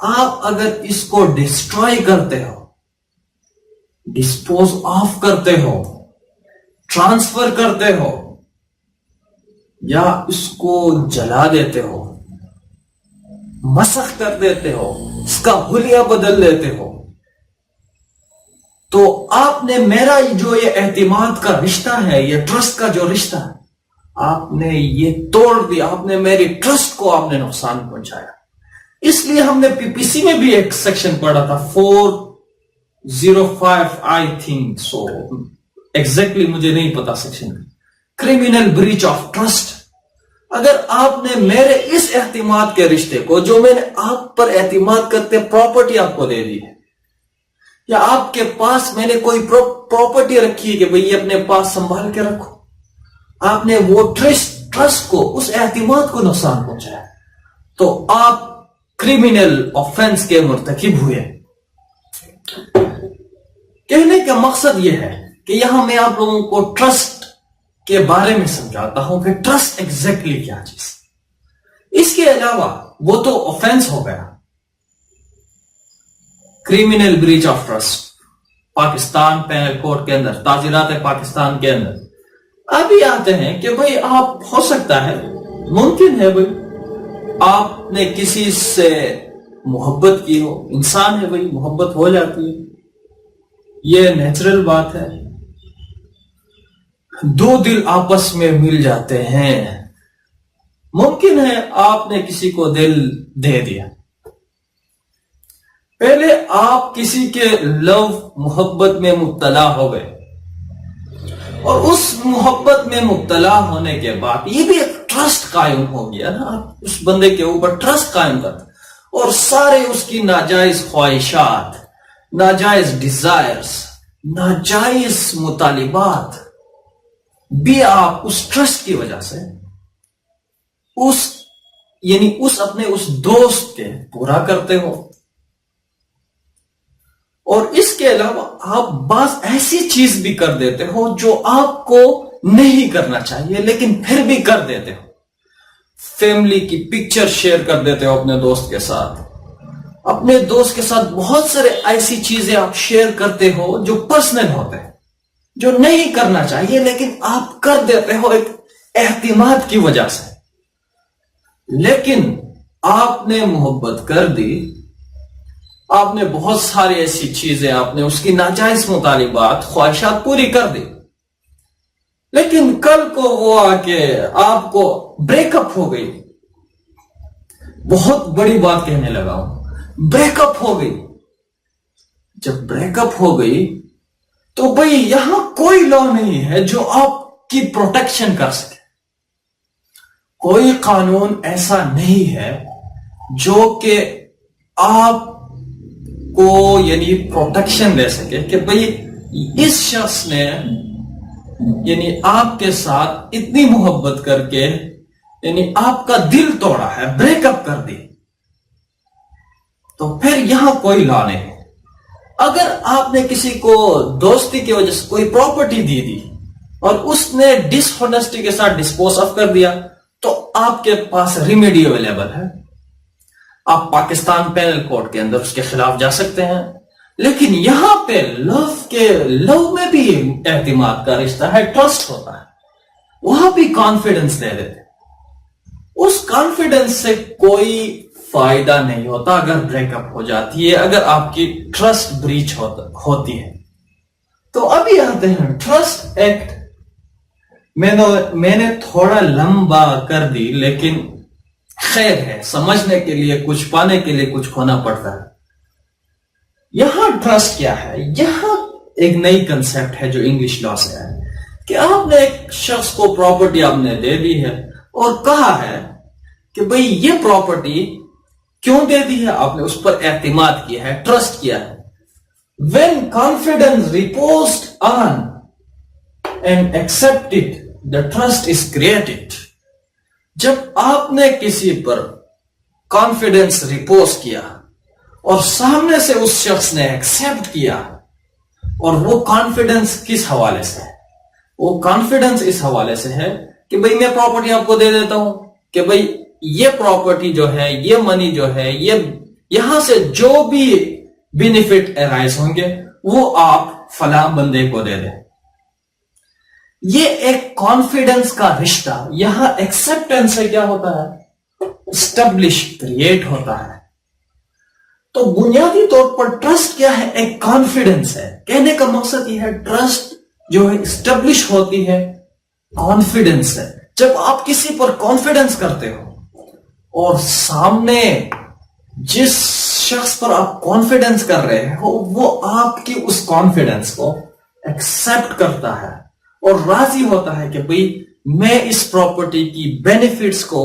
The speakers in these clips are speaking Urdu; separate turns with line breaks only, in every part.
آپ اگر اس کو ڈسٹروائے کرتے ہو، ڈسپوز آف کرتے ہو، ٹرانسفر کرتے ہو، یا اس کو جلا دیتے ہو، مسخ کر دیتے ہو، اس کا حلیہ بدل دیتے ہو، تو آپ نے میرا جو یہ اعتماد کا رشتہ ہے، یہ ٹرسٹ کا جو رشتہ ہے، آپ نے یہ توڑ دیا، آپ نے میری ٹرسٹ کو آپ نے نقصان پہنچایا۔ اس لیے ہم نے پی پی سی میں بھی ایک سیکشن پڑھا تھا 405 آئی تھنک سو، ایگزیکٹلی مجھے نہیں پتا section, criminal breach of trust. اگر آپ نے میرے اس اعتماد کے رشتے کو، جو میں نے آپ پر اعتماد کرتے پراپرٹی آپ کو دے دی ہے، یا آپ کے پاس میں نے کوئی پراپرٹی رکھی ہے کہ بھئی یہ اپنے پاس سنبھال کے رکھو، آپ نے وہ ٹرسٹ کو، اس اعتماد کو نقصان پہنچایا، تو آپ کریمنل آفینس کے مرتکب ہوئے۔ کہنے کا مقصد یہ ہے کہ یہاں میں آپ لوگوں کو ٹرسٹ کے بارے میں سمجھاتا ہوں کہ ٹرسٹ ایگزیکٹلی کیا چیز۔ اس کے علاوہ وہ تو آفینس ہو گیا، criminal breach of trust, Pakistan penal code کے اندر، تعزیرات پاکستان کے اندر۔ ابھی آتے ہیں کہ بھئی آپ، ہو سکتا ہے، ممکن ہے بھئی آپ نے کسی سے محبت کی ہو، انسان ہے بھئی، محبت ہو جاتی ہے، یہ نیچرل بات ہے، دو دل آپس میں مل جاتے ہیں، ممکن ہے آپ نے کسی کو دل دے دیا، پہلے آپ کسی کے لو محبت میں مبتلا ہو گئے، اور اس محبت میں مبتلا ہونے کے بعد یہ بھی ایک ٹرسٹ قائم ہو گیا نا، آپ اس بندے کے اوپر ٹرسٹ قائم کرتے، اور سارے اس کی ناجائز خواہشات، ناجائز ڈیزائرز، ناجائز مطالبات بھی آپ اس ٹرسٹ کی وجہ سے اس اپنے اس دوست کے پورا کرتے ہو۔ اور اس کے علاوہ آپ بعض ایسی چیز بھی کر دیتے ہو جو آپ کو نہیں کرنا چاہیے لیکن پھر بھی کر دیتے ہو۔ فیملی کی پکچر شیئر کر دیتے ہو اپنے دوست کے ساتھ، اپنے دوست کے ساتھ بہت سارے ایسی چیزیں آپ شیئر کرتے ہو جو پرسنل ہوتے ہیں، جو نہیں کرنا چاہیے لیکن آپ کر دیتے ہو ایک اعتماد کی وجہ سے۔ لیکن آپ نے محبت کر دی، آپ نے بہت ساری ایسی چیزیں، آپ نے اس کی ناجائز مطالبات، خواہشات پوری کر دی، لیکن کل کو وہ آ کے آپ کو بریک اپ ہو گئی، بہت بڑی بات کہنے لگا ہوں، بریک اپ ہو گئی۔ جب بریک اپ ہو گئی تو بھئی یہاں کوئی لا نہیں ہے جو آپ کی پروٹیکشن کر سکے، کوئی قانون ایسا نہیں ہے جو کہ آپ کو یعنی پروٹیکشن دے سکے کہ بھئی اس شخص نے یعنی آپ کے ساتھ اتنی محبت کر کے یعنی آپ کا دل توڑا ہے، بریک اپ کر دی، تو پھر یہاں کوئی لا نہیں۔ اگر آپ نے کسی کو دوستی کی وجہ سے کوئی پراپرٹی دی اور اس نے ڈس ہونیسٹی کے ساتھ ڈسپوز آف کر دیا، تو آپ کے پاس ریمیڈی اویلیبل ہے، آپ پاکستان پینل کوڈ کے اندر اس کے خلاف جا سکتے ہیں۔ لیکن یہاں پہ لو میں بھی اعتماد کا رشتہ ہے، ٹرسٹ ہوتا ہے، وہاں بھی کانفیڈنس دے دیتے، اس کانفیڈنس سے کوئی فائدہ نہیں ہوتا اگر بریک اپ ہو جاتی ہے، اگر آپ کی ٹرسٹ بریچ ہوتی ہے۔ تو ابھی آتے ہیں ٹرسٹ ایکٹ۔ میں نے تھوڑا لمبا کر دی، لیکن خیر ہے، سمجھنے کے لیے کچھ، پانے کے لیے کچھ کھونا پڑتا ہے۔ یہاں ٹرسٹ کیا ہے؟ یہاں ایک نئی کنسپٹ ہے جو انگلش لا سے ہے کہ آپ نے ایک شخص کو پراپرٹی آپ نے دے دی ہے اور کہا ہے کہ بھئی یہ پراپرٹی کیوں دے دی ہے؟ آپ نے اس پر اعتماد کیا ہے، ٹرسٹ کیا ہے۔ When confidence reposed on and accepted, the trust is created. جب آپ نے کسی پر کانفیڈنس ریپوز کیا اور سامنے سے اس شخص نے ایکسپٹ کیا، اور وہ کانفیڈنس کس حوالے سے ہے؟ وہ کانفیڈنس اس حوالے سے ہے کہ بھئی میں پراپرٹی آپ کو دے دیتا ہوں کہ بھئی یہ پراپرٹی جو ہے، یہ منی جو ہے، یہ یہاں سے جو بھی بینیفٹ ارائز ہوں گے وہ آپ فلاں بندے کو دے دیں. یہ ایک کانفیڈنس کا رشتہ یہاں ایکسپٹینس سے کیا ہوتا ہے؟ اسٹیبلش کریٹ ہوتا ہے. تو بنیادی طور پر ٹرسٹ کیا ہے؟ ایک کانفیڈنس ہے. کہنے کا مقصد یہ ہے ٹرسٹ جو ہے اسٹیبلش ہوتی ہے کانفیڈنس ہے. جب آپ کسی پر کانفیڈنس کرتے ہو اور سامنے جس شخص پر آپ کانفیڈنس کر رہے ہو وہ آپ کی اس کانفیڈنس کو ایکسپٹ کرتا ہے اور راضی ہوتا ہے کہ بھئی میں اس پراپرٹی کی بینیفٹس کو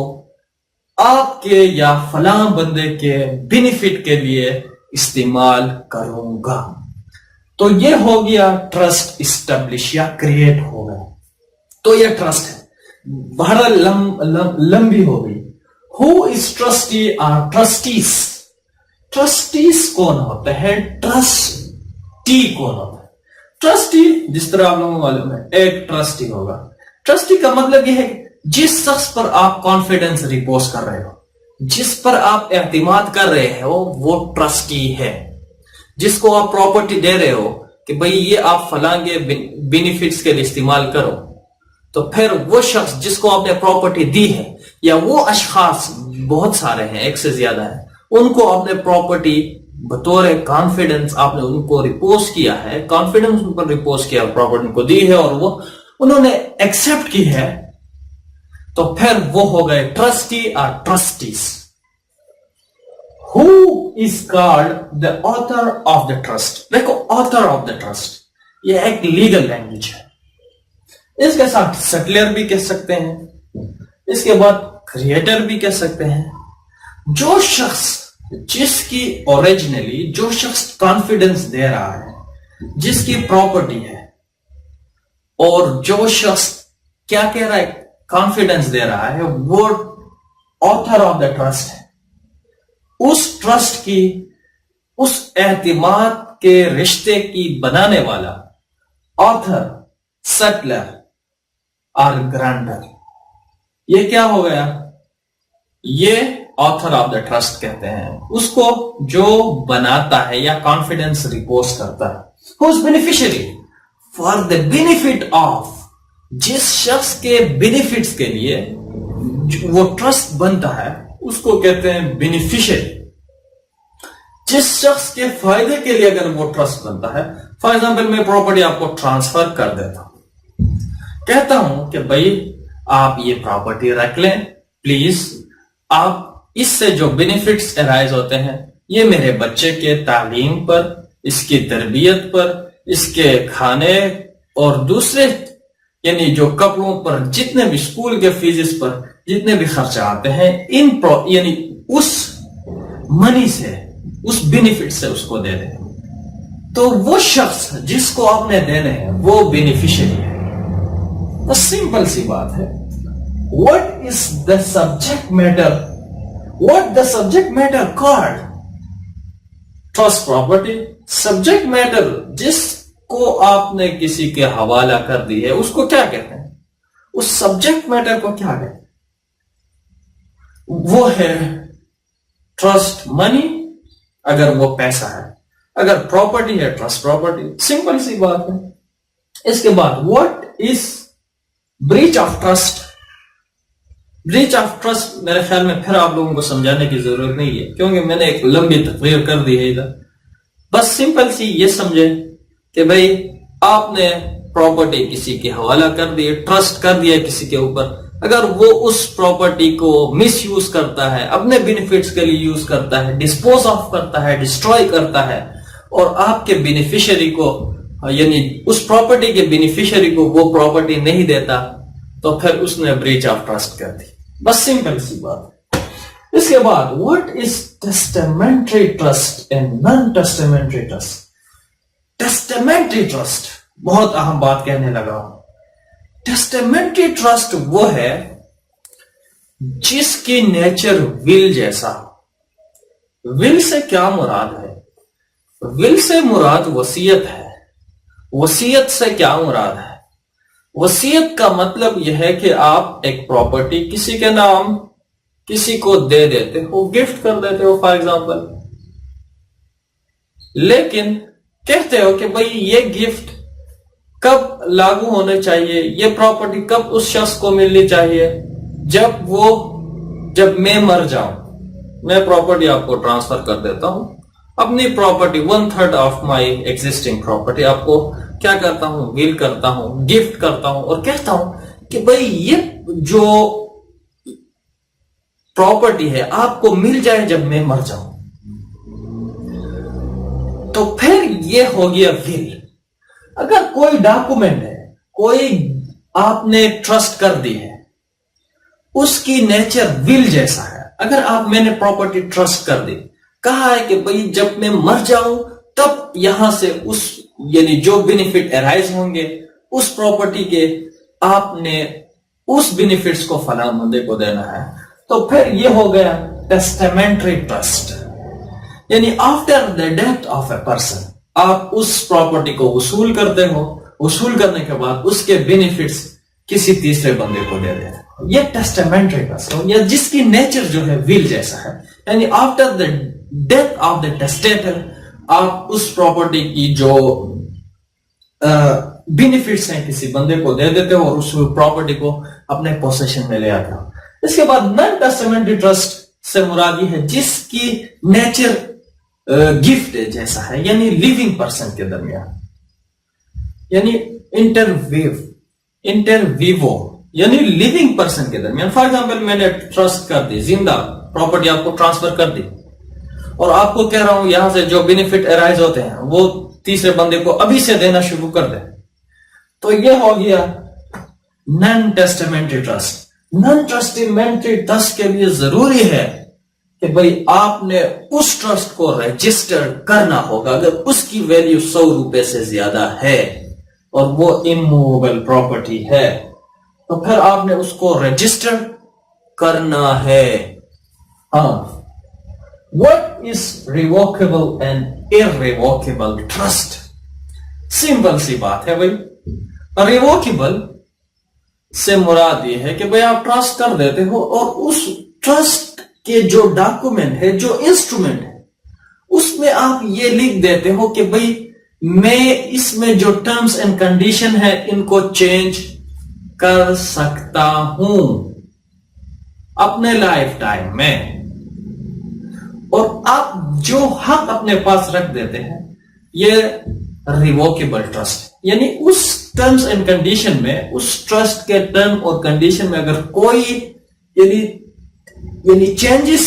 آپ کے یا فلاں بندے کے بینیفٹ کے لیے استعمال کروں گا. تو یہ ہو گیا ٹرسٹ اسٹیبلش یا کریٹ ہو گیا. تو یہ ٹرسٹ ہے. بہرحال لمبی ہو گئی. Who is trustee or trustees? Trustees کون ہوتے ہیں؟ ٹرسٹی کون ہوتا ہے؟ ٹرسٹی جس طرح آپ لوگوں کو معلوم ہے ایک ٹرسٹی ہوگا. ٹرسٹی کا مطلب یہ ہے جس شخص پر آپ کانفیڈنس ریپوز کر رہے ہو, جس پر آپ اعتماد کر رہے ہو وہ ٹرسٹی ہے. جس کو آپ پراپرٹی دے رہے ہو کہ بھئی یہ آپ فلاں کے بینیفٹس کے لیے استعمال کرو, تو پھر وہ شخص جس کو آپ نے پراپرٹی دی ہے یا وہ اشخاص بہت سارے ہیں, ایک سے زیادہ ہیں, ان کو آپ نے پراپرٹی بطور کانفیڈنس آپ نے ان کو ریپوز کیا ہے, کانفیڈنس ان پر ریپوز کیا, پراپرٹی کو دی ہے اور وہ انہوں نے ایکسپٹ کی ہے, تو پھر وہ ہو گئے ٹرسٹی اور trustees. Who is called the author of the trust? دیکھو author of the trust یہ ایک لیگل لینگویج ہے. اس کے ساتھ سیٹلر بھی کہہ سکتے ہیں, اس کے بعد کریٹر بھی کہہ سکتے ہیں. جو شخص جس کی اوریجنلی جو شخص کانفیڈنس دے رہا ہے, جس کی پراپرٹی ہے, اور جو شخص کیا کہہ رہا ہے کانفیڈنس دے رہا ہے, وہ آتھر آف دا ٹرسٹ ہے. اس ٹرسٹ کی, اس اعتماد کے رشتے کی بنانے والا آتھر, سیٹلر اور گرانٹر, یہ کیا ہو گیا؟ یہ آتھر آف دا ٹرسٹ کہتے ہیں اس کو جو بناتا ہے یا کانفیڈنس ریپوز کرتا ہے. Who's beneficiary? For the benefit of, جس شخص کے بینیفٹس کے لیے وہ ٹرسٹ بنتا ہے اس کو کہتے ہیں بینیفیشری. جس شخص کے فائدے کے لیے اگر وہ ٹرسٹ بنتا ہے, فار ایگزامپل میں پراپرٹی آپ کو ٹرانسفر کر دیتا ہوں, کہتا ہوں کہ بھائی آپ یہ پراپرٹی رکھ لیں پلیز, آپ اس سے جو بینیفٹس ارائز ہوتے ہیں یہ میرے بچے کے تعلیم پر, اس کی تربیت پر, اس کے کھانے اور دوسرے یعنی جو کپڑوں پر, جتنے بھی اسکول کے فیس پر جتنے بھی خرچہ آتے ہیں, یعنی اس منی سے, اس بینیفٹ سے اس کو دے دیں. تو وہ شخص جس کو آپ نے دینے ہیں وہ بینیفیشری ہے. تو سمپل سی بات ہے. What is the subject matter? What the subject matter called? Trust property. Subject matter جس کو آپ نے کسی کے حوالہ کر دی ہے اس کو کیا کہتے ہیں؟ اس سبجیکٹ میٹر کو کیا کہتے ہیں؟ وہ ہے ٹرسٹ منی, اگر وہ پیسہ ہے, اگر پراپرٹی ہے ٹرسٹ پراپرٹی. سمپل سی بات ہے. اس کے بعد what is breach of trust. Breach of trust میرے خیال میں پھر آپ لوگوں کو سمجھانے کی ضرورت نہیں ہے کیونکہ میں نے ایک لمبی تقریر کر دی ہے ادھر. بس سمپل سی یہ سمجھے کہ بھئی آپ نے پراپرٹی کسی کے حوالہ کر دی, ٹرسٹ کر دیا کسی کے اوپر, اگر وہ اس پراپرٹی کو مس یوز کرتا ہے, اپنے بینیفٹس کے لیے یوز کرتا ہے, ڈسپوز آف کرتا ہے, ڈسٹروائے کرتا ہے, اور آپ کے بینیفیشری کو یعنی اس پراپرٹی کے بینیفیشری کو وہ پراپرٹی نہیں دیتا, تو پھر اس نے بریچ آف ٹرسٹ کر دی. بس سمپل سی بات. اس کے بعد what is testamentary trust and non testamentary trust. Testamentary trust بہت اہم بات کہنے لگا. ٹیسٹامنٹری ٹرسٹ وہ ہے جس کی نیچر ول جیسا. ول سے کیا مراد ہے؟ ول سے مراد وصیت ہے. وصیت سے کیا مراد ہے؟ وصیت کا مطلب یہ ہے کہ آپ ایک پراپرٹی کسی کے نام کسی کو دے دیتے ہو, گفٹ کر دیتے ہو. فار ایگزامپل لیکن کہتے ہو کہ بھئی یہ گفٹ کب لاگو ہونے چاہیے, یہ پراپرٹی کب اس شخص کو ملنی چاہیے, جب میں مر جاؤں. میں پراپرٹی آپ کو ٹرانسفر کر دیتا ہوں, اپنی property 1/3 of my existing property آپ کو کیا کرتا ہوں, ویل کرتا ہوں, گفٹ کرتا ہوں, اور کہتا ہوں کہ بھئی یہ جو پراپرٹی ہے آپ کو مل جائے جب میں مر جاؤں. تو پھر یہ ہو گیا ول. اگر کوئی ڈاکومنٹ ہے, کوئی آپ نے ٹرسٹ کر دی ہے, اس کی نیچر ول جیسا ہے. اگر میں نے پراپرٹی ٹرسٹ کر دی, کہا ہے کہ بھئی جب میں مر جاؤں تب یہاں سے یعنی جو بینیفٹ ارائز ہوں گے اس پراپرٹی کے, آپ نے اس بینیفٹس کو فلاں بندے کو دینا ہے. تو پھر یہ ہو گیا ٹیسٹامنٹری ٹرسٹ. یعنی after the death of a person آپ اس پراپرٹی کو وصول کرتے ہو, وصول کرنے کے بعد اس کے بینیفٹس کسی تیسرے بندے کو دے دیتے ہو. یہ ٹیسٹامنٹری ٹرسٹ ہو, یا جس کی نیچر جو ہے ول جیسا ہے. یعنی after the death of the testator آپ اس پراپرٹی کی جو بینیفٹس ہیں کسی بندے کو دے دیتے ہو اور اس پراپرٹی کو اپنے پوزیشن میں لے آتے ہو. اس کے بعد نان ٹیسٹامنٹری ٹرسٹ سے مراد یہ ہے جس کی نیچر گفٹ جیسا ہے, یعنی لیونگ پرسن کے درمیان, یعنی انٹرویو یعنی لیونگ پرسن کے درمیان. فار ایگزامپل میں نے ٹرسٹ کر دی, زندہ پراپرٹی آپ کو ٹرانسفر کر دی, اور آپ کو کہہ رہا ہوں یہاں سے جو بینیفٹ ارائز ہوتے ہیں وہ تیسرے بندے کو ابھی سے دینا شروع کر دیں. تو یہ ہو گیا naan testamentary trust. Naan testamentary trust کے لیے ضروری ہے کہ بھئی آپ نے اس ٹرسٹ کو رجسٹر کرنا ہوگا. اگر اس کی ویلیو 100 روپے سے زیادہ ہے اور وہ اموویبل پراپرٹی ہے تو پھر آپ نے اس کو رجسٹر کرنا ہے. ہاں, what is revocable and irrevocable trust؟ Simple سی بات ہے بھئی. ریووکیبل سے مراد یہ ہے کہ بھئی آپ ٹرسٹ کر دیتے ہو اور اس ٹرسٹ کہ جو ڈاکومنٹ ہے, جو انسٹرومنٹ ہے, اس میں آپ یہ لکھ دیتے ہو کہ بھئی میں اس میں جو ٹرمز اینڈ کنڈیشن ہے ان کو چینج کر سکتا ہوں اپنے لائف ٹائم میں, اور آپ جو حق اپنے پاس رکھ دیتے ہیں یہ ریووکیبل ٹرسٹ. یعنی اس ٹرمز اینڈ کنڈیشن میں, اس ٹرسٹ کے ٹرم اور کنڈیشن میں اگر کوئی یعنی چینجز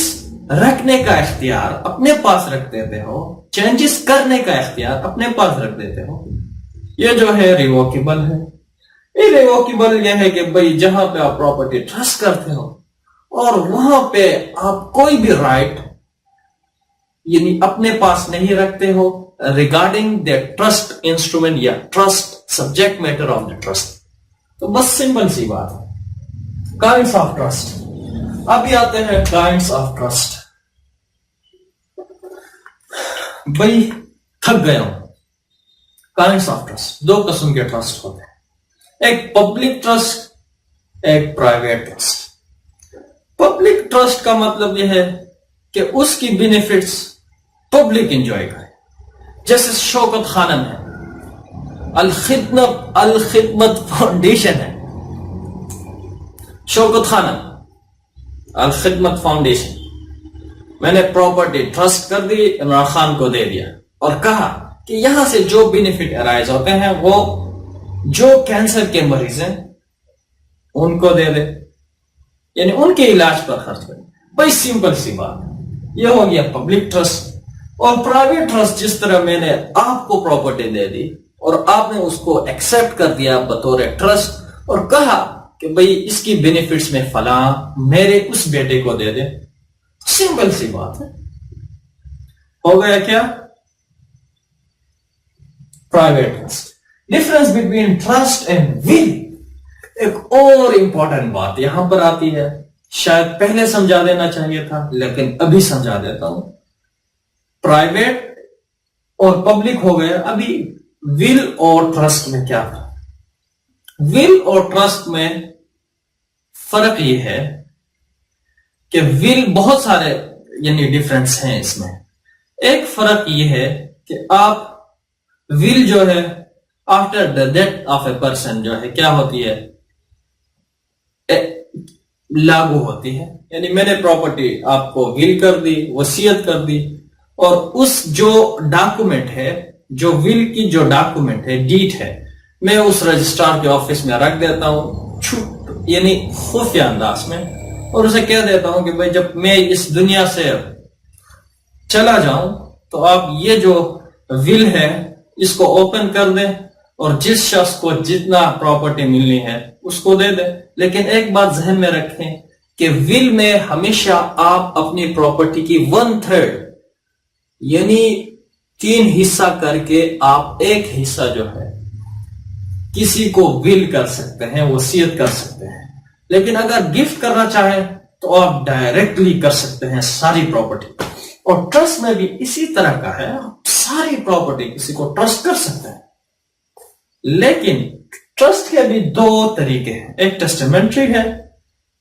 رکھنے کا اختیار اپنے پاس رکھ دیتے ہو, چینجز کرنے کا اختیار اپنے پاس رکھ دیتے ہو, یہ جو ہے ریووکیبل ہے. یہ ریووکیبل یہ ہے کہ بھئی جہاں پہ آپ پراپرٹی ٹرسٹ کرتے ہو اور وہاں پہ آپ کوئی بھی رائٹ یعنی اپنے پاس نہیں رکھتے ہو ریگارڈنگ دا ٹرسٹ انسٹرومنٹ یا trust subject matter of the trust. تو بس سمپل سی بات ہے. Kinds of trust. ابھی آتے ہیں کائنڈس آف ٹرسٹ. بھئی تھک گیا ہوں. کائنڈس آف ٹرسٹ, 2 قسم کے ٹرسٹ ہوتے ہیں, ایک پبلک ٹرسٹ, ایک پرائیویٹ ٹرسٹ. پبلک ٹرسٹ کا مطلب یہ ہے کہ اس کی بینیفٹس پبلک انجوائے کرے. جیسے شوکت خانم ہے, الخدمت فاؤنڈیشن ہے, شوکت خانم الخدمت فاؤنڈیشن, میں نے پراپرٹی ٹرسٹ کر دی, عمران خان کو دے دیا اور کہا کہ یہاں سے جو بینیفٹ ارائز ہوتے ہیں وہ جو کینسر کے مریض ہیں ان کو دے دے, یعنی ان کے علاج پر خرچ کرے. بھائی سمپل سی بات, یہ ہو گیا پبلک ٹرسٹ. اور پرائیویٹ ٹرسٹ, جس طرح میں نے آپ کو پراپرٹی دے دی اور آپ نے اس کو ایکسپٹ کر دیا بطور ٹرسٹ اور کہا کہ بھئی اس کی بینیفٹس میں فلاں میرے اس بیٹے کو دے دے. سمپل سی بات ہے. ہو گیا کیا؟ Private trust. Difference between trust and will. ایک اور امپورٹنٹ بات یہاں پر آتی ہے, شاید پہلے سمجھا دینا چاہیے تھا لیکن ابھی سمجھا دیتا ہوں. پرائیویٹ اور پبلک ہو گیا, ابھی ول اور ٹرسٹ میں کیا تھا؟ ول اور ٹرسٹ میں فرق یہ ہے کہ ول بہت سارے یعنی ڈفرنس ہیں اس میں. ایک فرق یہ ہے کہ آپ ول جو ہے after the death of a person جو ہے کیا ہوتی ہے، لاگو ہوتی ہے. یعنی میں نے پراپرٹی آپ کو ول کر دی، وصیت کر دی، اور اس جو ڈاکومنٹ ہے، جو ول کی جو ڈاکومنٹ ہے، ڈیٹ ہے، میں اس رجسٹرار کے آفس میں رکھ دیتا ہوں یعنی خفیہ انداز میں، اور اسے کہہ دیتا ہوں کہ بھائی جب میں اس دنیا سے چلا جاؤں تو آپ یہ جو ول ہے اس کو اوپن کر دیں اور جس شخص کو جتنا پراپرٹی ملنی ہے اس کو دے دیں. لیکن ایک بات ذہن میں رکھیں کہ ول میں ہمیشہ آپ اپنی پراپرٹی کی 1/3 یعنی 3 حصہ کر کے آپ ایک حصہ جو ہے کسی کو ول کر سکتے ہیں، وصیت کر سکتے ہیں. لیکن اگر گفٹ کرنا چاہیں تو آپ ڈائریکٹلی کر سکتے ہیں ساری پراپرٹی. اور ٹرسٹ میں بھی اسی طرح کا ہے، ساری پراپرٹی کسی کو ٹرسٹ کر سکتے ہیں. لیکن ٹرسٹ کے بھی 2 طریقے ہیں، ایک ٹیسٹیمنٹری ہے،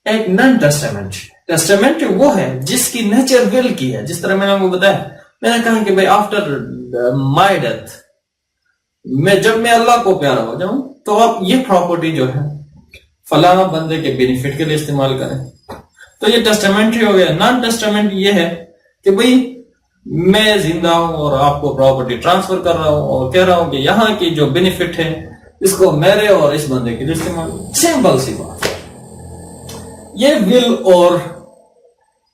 ایک نان ٹیسٹیمنٹری. ٹیسٹیمنٹری وہ ہے جس کی نیچر ول کی ہے. جس طرح میں نے آپ کو بتایا، میں نے کہا کہ بھائی آفٹر مائی ڈیتھ جب میں اللہ کو پیارا ہو جاؤں تو آپ یہ پراپرٹی جو ہے فلاں بندے کے بینیفٹ کے لیے استعمال کریں. تو یہ ٹیسٹیمنٹری ہو گیا. نان ٹیسٹیمنٹ یہ ہے کہ بھئی میں زندہ ہوں اور آپ کو پراپرٹی ٹرانسفر کر رہا ہوں اور کہہ رہا ہوں کہ یہاں کی جو بینیفٹ ہے اس کو میرے اور اس بندے کے لیے استعمال. سمپل سی بات. یہ ول اور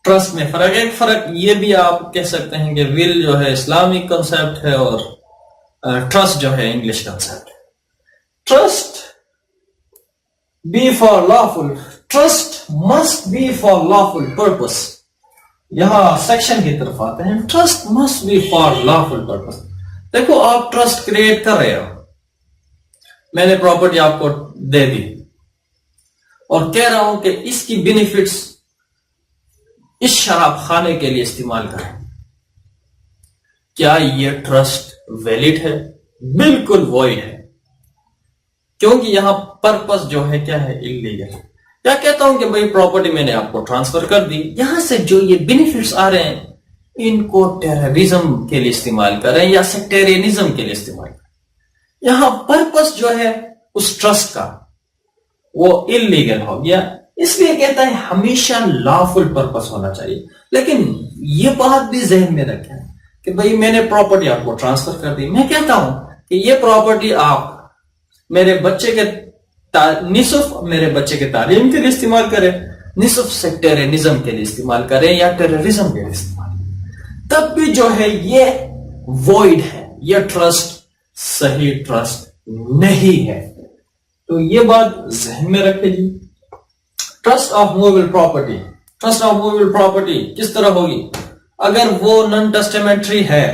ٹرسٹ میں فرق ہے. ایک فرق یہ بھی آپ کہہ سکتے ہیں کہ ول جو ہے اسلامک کنسپٹ ہے اور ٹرسٹ جو ہے English concept. Trust be for lawful, trust must be for lawful purpose. یہاں سیکشن کی طرف آتے ہیں. Trust must be for lawful purpose. دیکھو آپ ٹرسٹ کریٹ کر رہے ہو، میں نے پراپرٹی آپ کو دے دی اور کہہ رہا ہوں کہ اس کی بینیفٹس اس شراب خانے کے لیے استعمال کریں. کیا یہ ٹرسٹ ویلڈ ہے؟ بالکل وائڈ ہے، کیونکہ یہاں پرپس جو ہے کیا ہے، انلیگل. کیا کہتا ہوں کہ بھئی پراپرٹی میں نے آپ کو ٹرانسفر کر دی، یہاں سے جو یہ بینیفٹس آ رہے ہیں ان کو ٹیررزم کے لیے استعمال کریں یا سیکٹیرینزم کے لیے استعمال کریں. یہاں پرپس جو ہے اس ٹرسٹ کا وہ انلیگل ہو گیا. اس لیے کہتا ہے ہمیشہ لافل پرپس ہونا چاہیے. لیکن یہ بات بھی ذہن میں رکھیں کہ بھئی میں نے پراپرٹی آپ کو ٹرانسفر کر دی. میں کہتا ہوں کہ یہ پراپرٹی آپ میرے بچے کے نصف میرے بچے کے تعلیم کے لیے استعمال کریں، نصف سیکٹیرینزم کے لیے استعمال کریں یا ٹیررزم کے لیے استعمال کریں، تب بھی جو ہے یہ وائڈ ہے، یہ ٹرسٹ صحیح ٹرسٹ نہیں ہے. تو یہ بات ذہن میں رکھے جی. Trust of movable property. Trust of movable property کس طرح ہوگی؟ اگر وہ نان ٹیسٹیمنٹری ہے.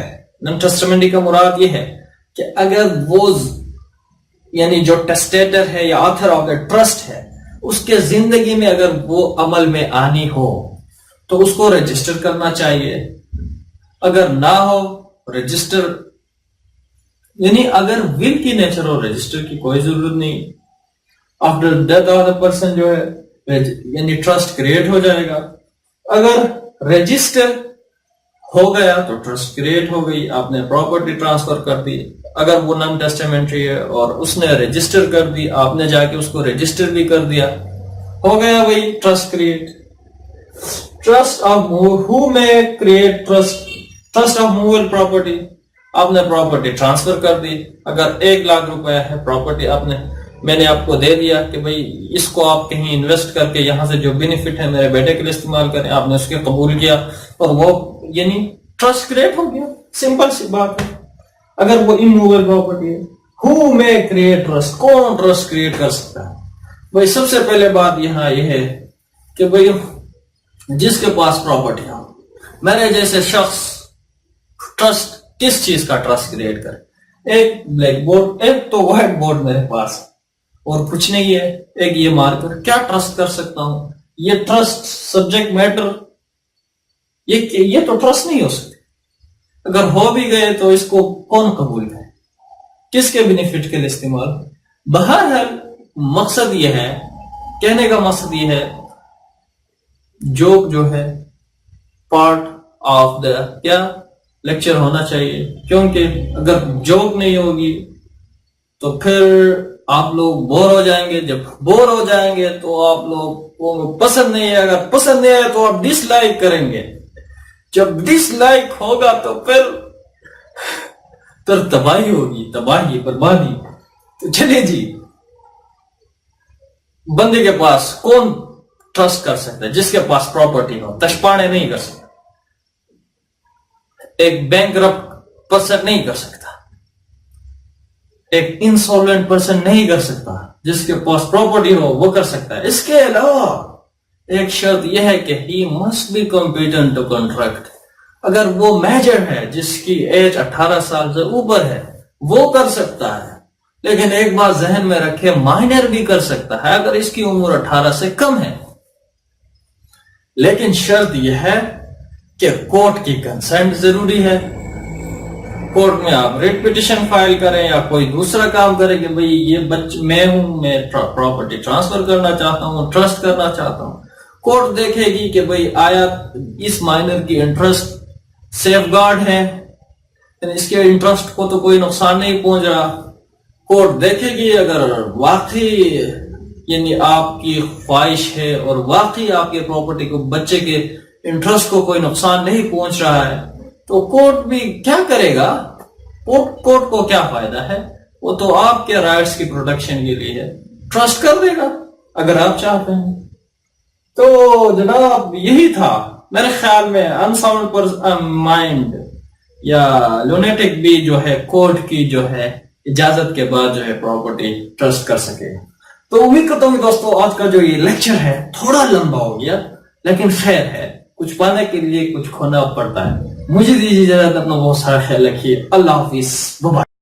نان ٹیسٹیمنٹری کا مراد یہ ہے کہ اگر وہ یعنی جو ٹیسٹیٹر ہے یا آتھر آف دا ٹرسٹ ہے اس کے زندگی میں اگر وہ عمل میں آنی ہو تو اس کو رجسٹر کرنا چاہیے. اگر نہ ہو رجسٹر یعنی اگر ول کی نیچر ہو رجسٹر کی کوئی ضرورت نہیں. After death of the person جو ہے یعنی ٹرسٹ کریٹ ہو جائے گا. اگر رجسٹر ہو گیا تو ٹرسٹ کریٹ ہو گئی، آپ نے پراپرٹی ٹرانسفر کر دی. اگر وہ نان ٹیسٹیمنٹری ہے اور اس نے رجسٹر کر دی، آپ نے جا کے اس کو رجسٹر بھی کر دیا، ہو گیا وہی ٹرسٹ کریٹ. ٹرسٹ آف ہو میں create trust of movable property. آپ نے پراپرٹی ٹرانسفر کر دی. اگر 1,00,000 روپے ہے پراپرٹی میں نے آپ کو دے دیا کہ بھئی اس کو آپ کہیں انویسٹ کر کے یہاں سے جو بینیفٹ ہے میرے بیٹے کے لیے استعمال کریں. آپ نے اس کے قبول کیا اور وہ یعنی ٹرسٹ کریٹ ہو گیا. سمپل سی بات ہے. اگر وہ اموویبل پراپرٹی ہے، ہو میں کریٹ ٹرسٹ، کون ٹرسٹ کریٹ کر سکتا ہے؟ بھئی سب سے پہلے بات یہاں یہ ہے کہ بھئی جس کے پاس پراپرٹی ہو، میرے جیسے شخص ٹرسٹ کس چیز کا ٹرسٹ کریٹ کرے؟ ایک بلیک بورڈ، ایک تو وائٹ بورڈ میرے پاس اور کچھ نہیں ہے، ایک یہ مارکر. کیا ٹرسٹ کر سکتا ہوں؟ یہ ٹرسٹ سبجیکٹ میٹر یہ تو ٹرسٹ نہیں ہو سکتی. اگر ہو بھی گئے تو اس کو کون قبول کرے؟ کس کے بینیفٹ کے لیے استعمال؟ بہرحال مقصد یہ ہے، کہنے کا مقصد یہ ہے جو ہے پارٹ آف دا کیا لیکچر ہونا چاہیے، کیونکہ اگر جوک نہیں ہوگی تو پھر آپ لوگ بور ہو جائیں گے، جب بور ہو جائیں گے تو آپ لوگ کو پسند نہیں ہے، اگر پسند نہیں ہے تو آپ ڈس لائک کریں گے، جب ڈس لائک ہوگا تو پھر تباہی ہوگی، تباہی بربادی۔ تو چلیے جی، بندے کے پاس کون ٹرسٹ کر سکتا ہے؟ جس کے پاس پراپرٹی ہو۔ تشپانے نہیں کر سکتا، ایک بینکرپٹ پرسن نہیں کر سکتا، ایک انسولوینٹ پرسن نہیں کر سکتا، جس کے پاس پراپرٹی ہو وہ کر سکتا ہے۔ اس کے علاوہ ایک شرط یہ ہے کہ he must be competent to contract. اگر وہ میجر ہے، جس کی ایج 18 سال سے اوپر ہے، وہ کر سکتا ہے، لیکن ایک بات ذہن میں رکھے، مائنر بھی کر سکتا ہے اگر اس کی عمر 18 سے کم ہے، لیکن شرط یہ ہے کہ کورٹ کی کنسنٹ ضروری ہے۔ کورٹ میں آپ ریٹ پیٹیشن فائل کریں یا کوئی دوسرا کام کریں کہ بھئی یہ میں ہوں، میں پراپرٹی ٹرانسفر کرنا چاہتا ہوں، ٹرسٹ کرنا چاہتا ہوں۔ کورٹ دیکھے گی کہ بھئی آیا اس مائنر کی انٹرسٹ سیف گارڈ ہے، اس کے انٹرسٹ کو تو کوئی نقصان نہیں پہنچ رہا۔ کورٹ دیکھے گی اگر واقعی یعنی آپ کی خواہش ہے اور واقعی آپ کے پراپرٹی کو، بچے کے انٹرسٹ کو کوئی نقصان نہیں پہنچ رہا ہے، تو کورٹ بھی کیا کرے گا؟ کورٹ کو کیا فائدہ ہے؟ وہ تو آپ کے رائٹس کی پروٹیکشن کے لیے ہے، ٹرسٹ کر دے گا اگر آپ چاہتے ہیں۔ تو جناب یہی تھا میرے خیال میں، انساؤنڈ مائنڈ یا لونیٹک بھی جو ہے کورٹ کی جو ہے اجازت کے بعد جو ہے پراپرٹی ٹرسٹ کر سکے۔ تو امید کرتا ہوں کہ دوستو آج کا جو یہ لیکچر ہے تھوڑا لمبا ہو گیا، لیکن خیر ہے، کچھ پانے کے لیے کچھ کھونا پڑتا ہے۔ مجھے دیجیے اجازت، اپنا بہت سارا خیال رکھیے، اللہ حافظ، بائے۔